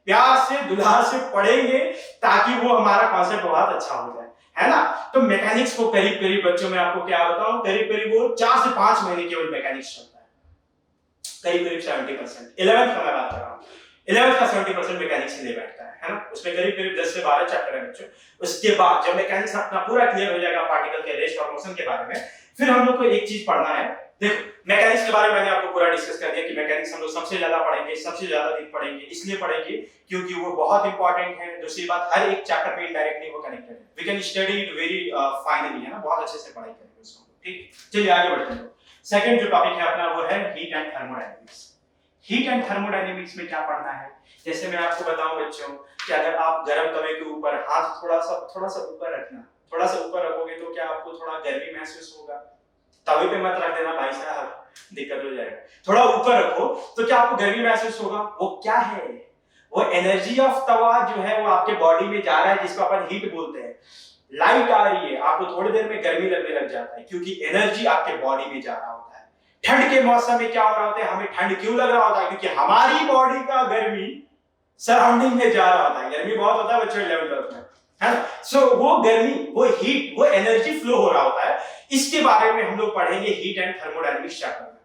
प्यार से, दुलार से पढ़ेंगे ताकि वो हमारा कॉन्सेप्ट बहुत अच्छा हो जाए, है ना। तो मैकेनिक्स को करीब करीब बच्चों में आपको क्या बताऊं, करीब करीब वो 4 से 5 महीने केवल मैकेनिक्स चलता है, करीब करीब 70%। 11th का मैं बात कर रहा हूं, 11th का 70% मैकेनिक्स ही ले बैठता है ना। उसमें करीब करीब 10 से 12 चैप्टर है बच्चों। उसके बाद जब मैकेनिक्स अपना पूरा क्लियर हो जाएगा पार्टिकल के रेस्ट और मोशन के बारे में, फिर हम लोग को एक चीज पढ़ना है। देखो मैकेनिक्स के बारे में मैंने आपको पूरा डिस्कस कर दिया कि मैकेनिक्स हम लोग सबसे ज्यादा पढ़ेंगे, सबसे ज्यादा दिन पढ़ेंगे, इसलिए पढ़ेंगे क्योंकि वो बहुत इंपॉर्टेंट है। दूसरी बात, हर एक चैप्टर में इनडायरेक्टली वो कनेक्टेड है। We can study it very finally, है ना, बहुत अच्छे से पढ़ाई करेंगे उसको। ठीक, चलिए आगे बढ़ते हैं। सेकंड जो टॉपिक है अपना वो है heat and thermodynamics. Heat and thermodynamics में क्या पढ़ना है। जैसे मैं आपको बताऊं बच्चों कि अगर आप गर्म तवे के ऊपर हाथ थोड़ा सा ऊपर रखना, थोड़ा सा ऊपर रखोगे तो क्या आपको थोड़ा गर्मी महसूस होगा। तवे पे मत रख देना भाई साहब, दिक्कत हो जाएगा। थोड़ा ऊपर रखो तो क्या आपको गर्मी महसूस होगा। वो क्या है, वो एनर्जी ऑफ तवा जो है वो आपके बॉडी में जा रहा है, जिसको अपन हीट बोलते हैं। लाइट आ रही है, आपको थोड़ी देर में गर्मी लगने लग जाता है क्योंकि एनर्जी आपके बॉडी में जा रहा होता है। ठंड के मौसम में क्या हो रहा होता है, हमें ठंड क्यों लग रहा होता है, क्योंकि हमारी बॉडी का गर्मी सराउंडिंग में जा रहा होता है। गर्मी बहुत होता है बच्चों 11th में, है ना। सो वो गर्मी, वो हीट, वो एनर्जी फ्लो हो रहा होता है। इसके बारे में हम लोग पढ़ेंगे हीट एंड थर्मोडायनेमिक्स चैप्टर में,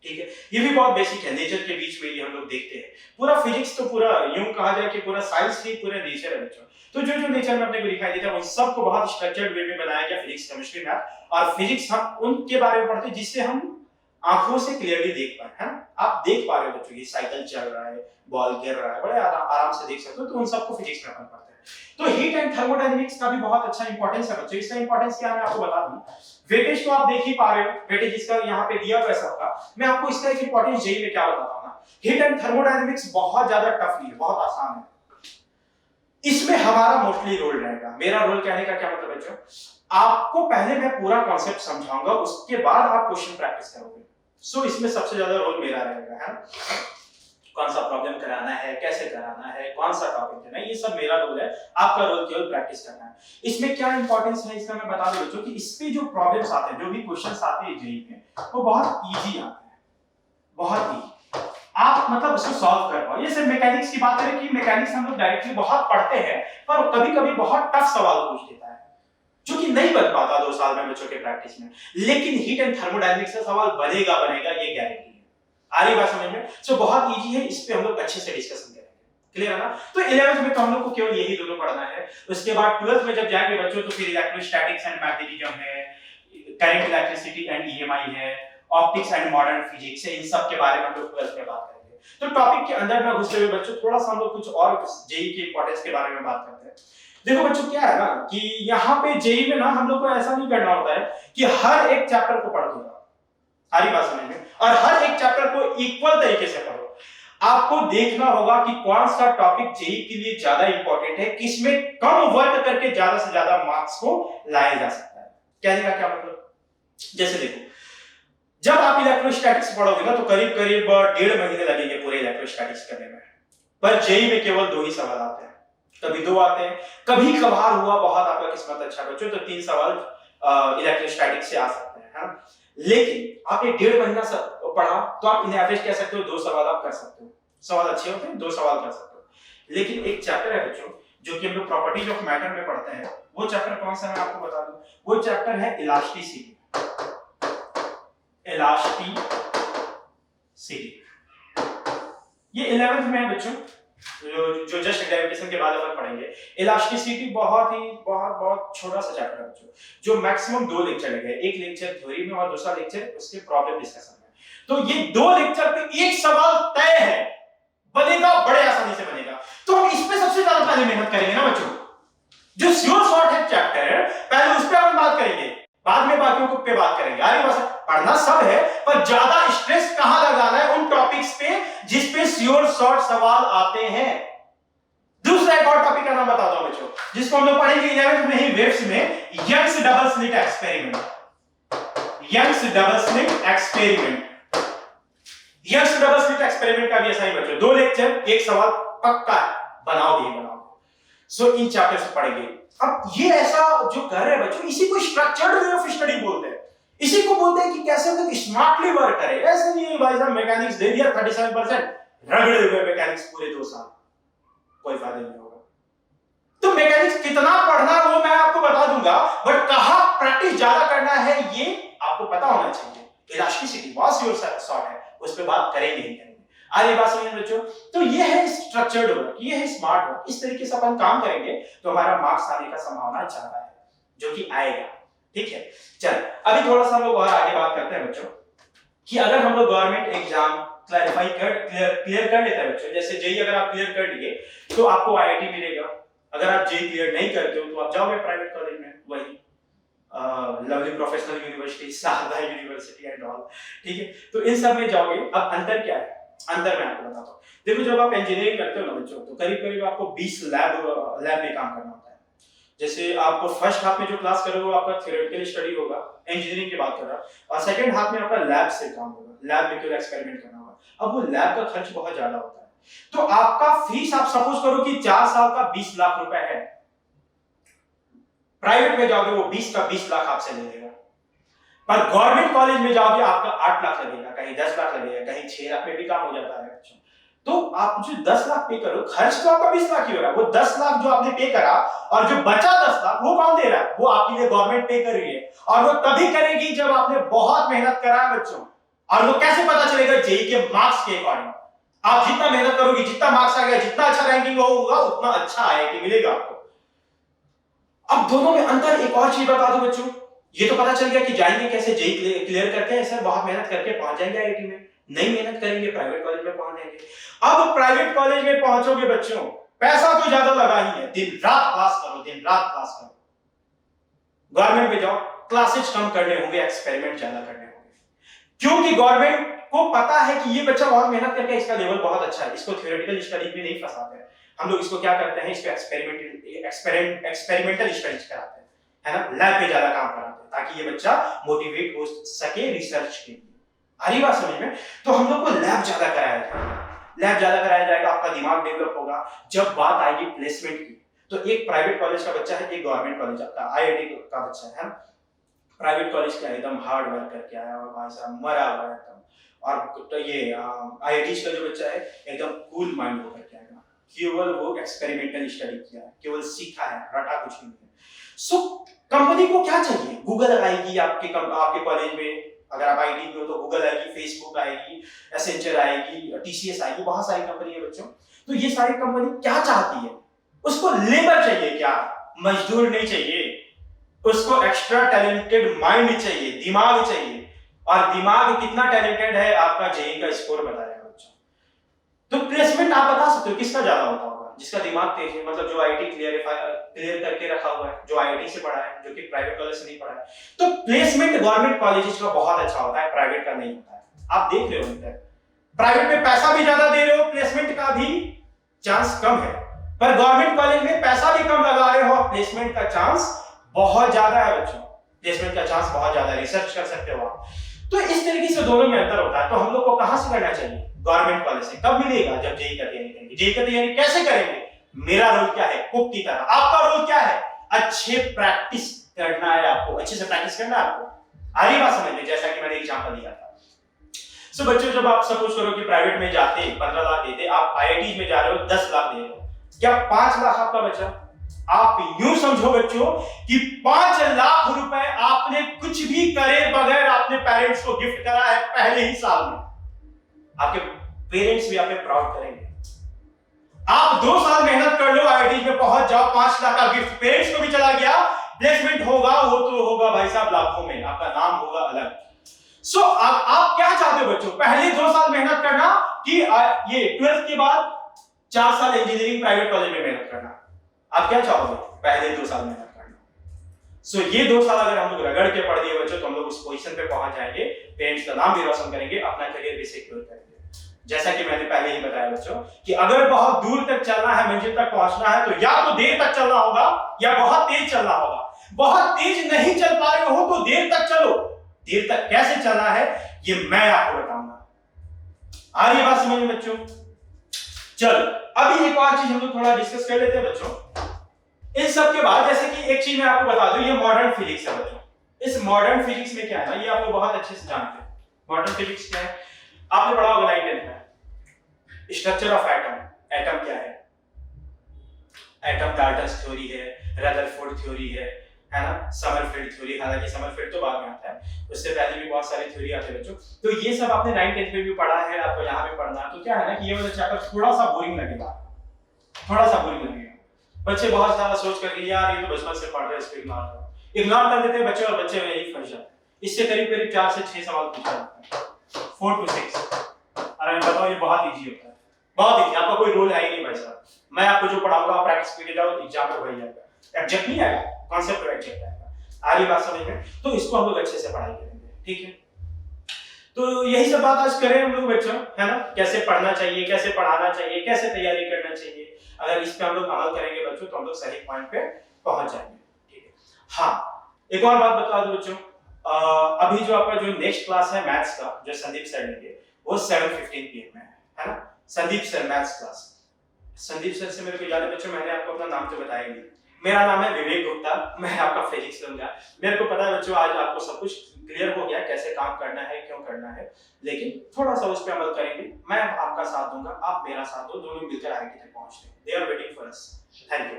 ठीक है। ये भी बहुत बेसिक है, नेचर के बीच में ये हम लोग देखते हैं। पूरा फिजिक्स तो पूरा यूं कहा जाए कि पूरा साइंस ही पूरा नेचर है बच्चों। तो जो जो नेचर में अपने को दिखाई देता है उन सबको बहुत स्ट्रक्चर्ड वे में बनाया गया, फिजिक्स, केमिस्ट्री, मैथ। और फिजिक्स हम उनके बारे में पढ़ते हैं जिससे हम आंखों से क्लियरली देख पाए, है ना। आप देख पा रहे हो बच्चों, ये साइकिल चल रहा है, बॉल गिर रहा है, बड़े आराम से देख सकते हो। तो उन सबको फिजिक्स में अपन पढ़ते हैं। तो हीट एंड थर्मोडायनेमिक्स का भी बहुत अच्छा इंपॉर्टेंस है बच्चों। इसका इंपॉर्टेंस क्या है मैं आपको बता दूं। वेटेज तो आप देख ही पा रहे हो, वेटेज इसका यहाँ पे दिया हुआ है सबका। मैं आपको इसका एक इंपॉर्टेंस जेई में क्या बताता हूं ना। हीट एंड थर्मोडायनेमिक्स बहुत ज्यादा टफ नहीं है, बहुत आसान है। इसमें हमारा मोस्टली रोल रहेगा। मेरा रोल कहने का क्या मतलब बच्चों, आपको पहले मैं पूरा कॉन्सेप्ट समझाऊंगा, उसके बाद आप क्वेश्चन प्रैक्टिस करोगे। सो इसमें सबसे ज्यादा रोल मेरा रहेगा, है ना। कौन सा प्रॉब्लम कराना है, कैसे कराना है, कौन सा टॉपिक देना है, ये सब मेरा रोल है। आपका रोल केवल प्रैक्टिस करना है। इसमें क्या इंपॉर्टेंस है इसका मैं बता दूं बच्चों कि इस पे जो प्रॉब्लम्स आते हैं, जो भी क्वेश्चंस आते हैं जेईई में, वो बहुत इजी आते हैं, बहुत इजी। आप मतलब उसको सॉल्व कर पाओ। ये सिर्फ मैकेनिक्स की बात है कि मैकेनिक्स हम लोग डायरेक्टली बहुत पढ़ते हैं, पर कभी-कभी बहुत टफ सवाल पूछ देता है जो कि नहीं बन पाता 2 साल में बच्चों के प्रैक्टिस में। लेकिन हीट एंड थर्मोडायनेमिक्स का सवाल बनेगा ये गारंटी है। आ रही बात समझ में। सो बहुत इजी है, इस पे हम लोग अच्छे से डिस्कशन करेंगे। क्लियर है ना। तो 11th में तो हम लोग को केवल यही दोनों पढ़ना है। उसके बाद 12th में जब जाएंगे बच्चों तो फिर इलेक्ट्रोस्टैटिक्स एंड मैग्नेटिज्म है, करंट, इलेक्ट्रिसिटी एंड ईएमआई है, ऑप्टिक्स एंड मॉडर्न फिजिक्स है। इन सब के बारे में हम लोग 12th में बात करेंगे। तो टॉपिक के अंदर में घुसते हुए बच्चों थोड़ा सा हम लोग कुछ और जेईई के इंपॉर्टेंस के बारे में बात करते हैं। देखो बच्चों क्या है ना कि यहाँ पे जेईई में ना हम लोग को ऐसा नहीं करना होता है कि हर एक चैप्टर को पढ़ दूंगा, सारी बात समझ में, और हर एक चैप्टर को इक्वल तरीके से पढ़ो। आपको देखना होगा कि कौन सा टॉपिक जेईई के लिए ज्यादा इंपॉर्टेंट है, किसमें कम वर्क करके ज्यादा से ज्यादा मार्क्स को लाया जा सकता है। कहने का क्या मतलब, जैसे देखो जब आप इलेक्ट्रोस्टैटिक्स पढ़ोगे ना तो करीब करीब 1.5 महीने लगेंगे पूरे इलेक्ट्रोस्टैटिक्स करने में, पर जेईई में केवल 2 ही सवाल आते हैं। कभी 2 आते हैं, कभी कभार हुआ बहुत आपका किस्मत अच्छा बच्चों तो 3 सवाल इलेक्ट्रोस्टैटिक्स से आ सकते हैं, है ना। लेकिन आप ये 1.5 महीना पढ़ा तो आप इन एवरेज कह सकते हो 2 सवाल आप कर सकते हो। सवाल अच्छे होते हैं 2 सवाल कर सकते हो। लेकिन एक चैप्टर है बच्चों जो कि हम लोग प्रॉपर्टीज ऑफ मैटर में पढ़ते हैं, वो चैप्टर कौन सा मैं आपको बता दूं, वो चैप्टर है इलास्टिसिटी। ये 11th में है बच्चों, जो जस्ट ग्रेविटेशन के बाद अपन पढ़ेंगे। इलास्टिसिटी बहुत छोटा सा चैप्टर है बच्चों, जो मैक्सिमम 2 लेक्चर लगेगा, एक लेक्चर थ्योरी में और दूसरा लेक्चर उसके प्रॉब्लम डिस्कशन में। तो ये 2 लेक्चर पे एक सवाल तय है, बनेगा, बड़े आसानी से बनेगा। तो हम इस पे सबसे ज्यादा पहले मेहनत करेंगे ना बच्चों। जो श्योर शॉर्ट है चैप्टर, पहले उस पे हम बात करेंगे, बाद में बाकियों को पे बात करेंगे। अरे बस पढ़ना सब है, पर ज्यादा स्ट्रेस कहां लगाना है, उन टॉपिक्स पे जिस पे श्योर शॉर्ट सवाल आते हैं। दूसरा एक और टॉपिक का नाम बताता हूं बच्चों, जिसको हम लोग पढ़ेंगे 11th में ही वेव्स में, Young's double slit experiment. Young's double slit experiment, Young's double slit experiment का भी ऐसा ही बच्चों, 2 लेक्चर एक सवाल पक्का है, बनाओगे। सो इन चैप्टर से पढ़ेंगे। अब ये ऐसा जो कर रहे हैं बच्चों, इसी को स्ट्रक्चर्ड वे ऑफ स्टडी बोलते हैं। इसी को बोलते हैं कि कैसे लोग स्मार्टली वर्क करें। ऐसे नहीं भाई साहब मैकेनिक्स दे दिया 37% रगड़े हुए मैकेनिक्स पूरे 2 साल, कोई फायदा नहीं होगा। तो मैकेनिक्स कितना पढ़ना है वो मैं आपको बता दूंगा, बट कहां प्रैक्टिस ज्यादा करना है ये आपको पता होना चाहिए। इलास्टिसिटी बहुत श्योर शॉर्ट है, उस पर बात करेंगे ही करेंगे। आगे बात समझ बच्चों, तो ये है स्ट्रक्चर्ड वर्क, ये है स्मार्ट वर्क। इस तरीके से अपन काम करेंगे तो हमारा मार्क्स आने का संभावना ज्यादा है, जो कि आएगा। ठीक है, चल अभी थोड़ा सा हम लोग और आगे बात करते हैं बच्चों कि अगर हम लोग गवर्नमेंट एग्जाम क्लियर कर लेते हैं बच्चों, जैसे जेईई अगर आप क्लियर कर लिए तो आपको आईआईटी मिलेगा। अगर आप जेईई क्लियर नहीं करते हो तो आप जाओगे प्राइवेट कॉलेज में, वही Lovely Professional University, Sharda University and all. ठीक है, तो इन सब में जाओगे। अब अंतर क्या है, अंदर मैं आपको बताता हूँ। देखो जब आप इंजीनियरिंग करते हो ना बच्चों, तो करीब करीब आपको 20 लैब में काम करना होता है। जैसे आपको फर्स्ट हाफ में जो क्लास करोगे वो आपका थ्योरेटिकल स्टडी होगा, इंजीनियरिंग की बात कर रहा हूं, और सेकंड हाफ में आपका लैब से काम होगा, लैब में कोई एक्सपेरिमेंट करना होगा। अब वो लैब का खर्च बहुत ज्यादा होता है, तो आपका फीस आप सपोज करो कि 4 साल का 20 लाख रुपए है, प्राइवेट में जाओगे वो 20 का 20 लाख आपसे ले लेगा, पर गवर्नमेंट कॉलेज में जाओगे आपका 8 लाख लगेगा, कहीं 10 लाख लगेगा, कहीं 6 लाख में भी काम हो जाता है बच्चों। तो आप जो 10 लाख पे करो, खर्च तो आपका 20 लाख ही हो रहा है, वो 10 लाख जो आपने पे करा और जो बचा 10 लाख वो कौन दे रहा है? वो आपके लिए गवर्नमेंट पे कर रही है, और वो तभी करेगी जब आपने बहुत मेहनत करा है बच्चों। और वो कैसे पता चलेगा? जेई के मार्क्स के अकॉर्डिंग। आप जितना मेहनत करोगे, जितना मार्क्स आ गया, जितना अच्छा रैंकिंग होगा, उतना अच्छा आईआईटी मिलेगा आपको। अब दोनों में अंतर एक और चीज बता दूं बच्चों, ये तो पता चल गया कि जाएंगे कैसे, जेई क्लियर करके सर बहुत मेहनत करके पहुंच जाएंगे आईआईटी में, नहीं मेहनत करेंगे प्राइवेट कॉलेज में पहुंच जाएंगे। अब प्राइवेट कॉलेज में पहुंचोगे बच्चों, पैसा तो ज्यादा लगा ही है, दिन रात क्लास करो, दिन रात क्लास करो। गवर्नमेंट में जाओ, क्लासेस कम करने होंगे, एक्सपेरिमेंट ज्यादा करने होंगे, क्योंकि गवर्नमेंट को पता है कि ये बच्चा बहुत मेहनत करके इसका लेवल बहुत अच्छा है, इसको थ्योरेटिकल स्टडी में नहीं फंसाते हैं। हम लोग इसको क्या करते हैं, इसको एक्सपेरिमेंटल स्टडीज कराते हैं, है ना, लैब पे ज्यादा काम कराते हैं, ताकि ये बच्चा मोटिवेट हो सके रिसर्च के लिए। आ रही बात समझ में? तो हम लोग को लैब ज्यादा कराया जाएगा, लैब ज्यादा कराया जाएगा, आपका दिमाग डेवलप होगा। जब बात आएगी प्लेसमेंट की, तो एक प्राइवेट कॉलेज का बच्चा है, एक गवर्नमेंट कॉलेज आपका आईआईटी का बच्चा है, प्राइवेट कॉलेज का एकदम हार्ड वर्क करके आया और भाई साहब मरा हुआ है एकदम, और तो ये आईआईटी का जो बच्चा है एकदम कूल माइंड होकर के आएगा, केवल वो एक्सपेरिमेंटल स्टडी किया है, केवल सीखा है, रटा कुछ नहीं है। सो कंपनी को क्या चाहिए? गूगल आएगी आपके कॉलेज में, अगर आप आईटी में हो तो गूगल आएगी, फेसबुक आएगी, एसेंचर आएगी, टीसीएस आएगी, बहुत सारी कंपनी है बच्चों। तो ये सारी कंपनी क्या चाहती है? उसको लेबर चाहिए, क्या मजदूर नहीं चाहिए, उसको एक्स्ट्रा टैलेंटेड माइंड चाहिए, दिमाग चाहिए। और दिमाग कितना टैलेंटेड है आपका जेई का स्कोर बताएगा बच्चों। तो प्लेसमेंट आप बता सकते हो किसका ज्यादा होता होगा? जिसका दिमाग तेज है, मतलब जो आईटी क्लियर करके रखा हुआ है, जो आईआईटी से पढ़ा है, जो कि प्राइवेट कॉलेज से नहीं पढ़ा है। तो प्लेसमेंट गवर्नमेंट कॉलेजेस का बहुत अच्छा होता है, प्राइवेट का नहीं होता है। आप देख रहे हो, प्राइवेट में पैसा भी ज्यादा दे रहे हो, प्लेसमेंट का भी चांस कम है, पर गवर्नमेंट कॉलेज में पैसा भी कम लगा रहे हो, प्लेसमेंट का चांस बहुत ज्यादा है बच्चों, प्लेसमेंट का चांस बहुत ज्यादा है, रिसर्च कर सकते हो आप। तो इस तरीके से दोनों में अंतर होता है। तो हम लोग को कहां से करना चाहिए? गवर्नमेंट कॉलेज से। कब मिलेगा? जब जेई का तैयारी करेंगे। जेई का तैयारी कैसे करेंगे? मेरा रोल क्या है? कुक की तरह। आपका रोल क्या है? अच्छे प्रैक्टिस करना है, आपको अच्छे से प्रैक्टिस करना है आपको। आ रही बात समझ में? जैसा कि मैंने एग्जांपल दिया था। सो बच्चों, जब आप सपोज करो कि प्राइवेट में जाते 15 लाख देते, आप आईआईटी में जा रहे हो 10 लाख दे रहे हो, क्या 5 लाख आपका बचा? आप यूं समझो बच्चों कि 5 लाख रुपए आपने कुछ भी करे बगैर आपने पेरेंट्स को गिफ्ट करा है पहले ही साल में। आपके पेरेंट्स भी आप पे प्राउड करेंगे। आप 2 साल मेहनत कर लो, आईआईटी में पहुंच जाओ, 5 लाख का गिफ्ट पेरेंट्स को भी चला गया, प्लेसमेंट होगा, वो तो होगा भाई साहब लाखों में, आपका नाम होगा अलग। सो आप क्या चाहते हो बच्चों? पहले 2 साल मेहनत करना कि ये 12th के बाद 4 साल इंजीनियरिंग प्राइवेट कॉलेज में मेहनत करना? आप क्या चाहोगे? पहले 2 साल मेहनत करना। सो ये 2 साल अगर हम लोग रगड़ के पढ़ दिए बच्चों, तो हम लोग उस पोजीशन पे पहुंच जाएंगे, पेरेंट्स का नाम भी रोशन करेंगे, अपना करियर भी सिक्योर करेंगे। जैसा कि मैंने पहले ही बताया बच्चों कि अगर बहुत दूर तक चलना है, मंजिल तक पहुंचना है, तो या तो देर तक चलना होगा या बहुत तेज चलना होगा। बहुत तेज नहीं चल पा रहे हो तो देर तक चलो। देर तक कैसे चलना है ये मैं आपको बताऊंगा। आ रही बात समझ में बच्चों? चलो अभी एक और चीज हम लोग थोड़ा डिस्कस कर लेते हैं बच्चों। इन सब के बाद जैसे कि एक चीज मैं आपको बता दूं, ये मॉडर्न फिजिक्स है बच्चों। इस मॉडर्न फिजिक्स में क्या है ना, ये आप लोग बहुत अच्छे से जानते हैं। मॉडर्न फिजिक्स क्या है? आपने पढ़ा होगा 9th में, स्ट्रक्चर ऑफ एटम। एटम क्या है? एटम डाल्टन्स थ्योरी है, रदरफोर्ड थ्योरी है ना, समरफील्ड थ्योरी। हालांकि समरफील्ड तो बाद में आता है, उससे पहले भी बहुत सारी थ्योरी आते हैं बच्चों। तो ये सब आपने 9th में भी पढ़ा है, आपको यहाँ भी पढ़ना है। तो क्या है ना कि ये वाला चैप्टर थोड़ा सा बोरिंग लगेगा, थोड़ा सा बोरिंग लगेगा। बच्चे बहुत ज्यादा सोच कर यार ये तो बचपन से पढ़ रहे हैं, इसको इग्नोर कर देते हैं बच्चे, और बच्चे में यही फंस जाते हैं। इससे करीब करीब 4 से 6 सवाल पूछा जाता है, 4 to 6। अरे मैं बताऊं ये बहुत इजी होता है, बहुत इजी। आपका कोई रोल है ही नहीं भाई साहब, मैं आपको जो पढ़ाऊंगा आप प्रैक्टिस करके जाओ, एग्जाम में हो जाएगा। एग्जैक्ट नहीं आएगा, कॉन्सेप्ट एग्जैक्ट आएगा। आ रही बात समझ में? तो इसको हम लोग अच्छे से पढ़ाई करेंगे, ठीक है? तो यही सब बात आज करें हम लोग बच्चों, है ना, कैसे पढ़ना चाहिए, कैसे पढ़ाना चाहिए, कैसे तैयारी करना चाहिए। अगर इस पे हम लोग अमल करेंगे बच्चों तो हम लोग सही पॉइंट पे पहुंच जाएंगे। ठीक है, हाँ एक और बात बता दूं बच्चों, अभी जो आपका जो नेक्स्ट क्लास है मैथ्स का, जो संदीप सर लेंगे, वो 7:15 PM में है ना, Sandeep sir maths class. Sandeep sir से मेरे को याद है बच्चों, मैंने आपको अपना नाम तो बताया नहीं, मेरा नाम है विवेक गुप्ता, मैं आपका फिजिक्स लूंगा। मेरे को पता है बच्चों आज आपको सब कुछ क्लियर हो गया कैसे काम करना है, क्यों करना है, लेकिन थोड़ा सा उस पर अमल करेंगे, मैं आपका साथ दूंगा, आप मेरा साथ दो, दोनों मिलकर आईटी तक पहुंचते हैं। They are waiting for us. Thank you.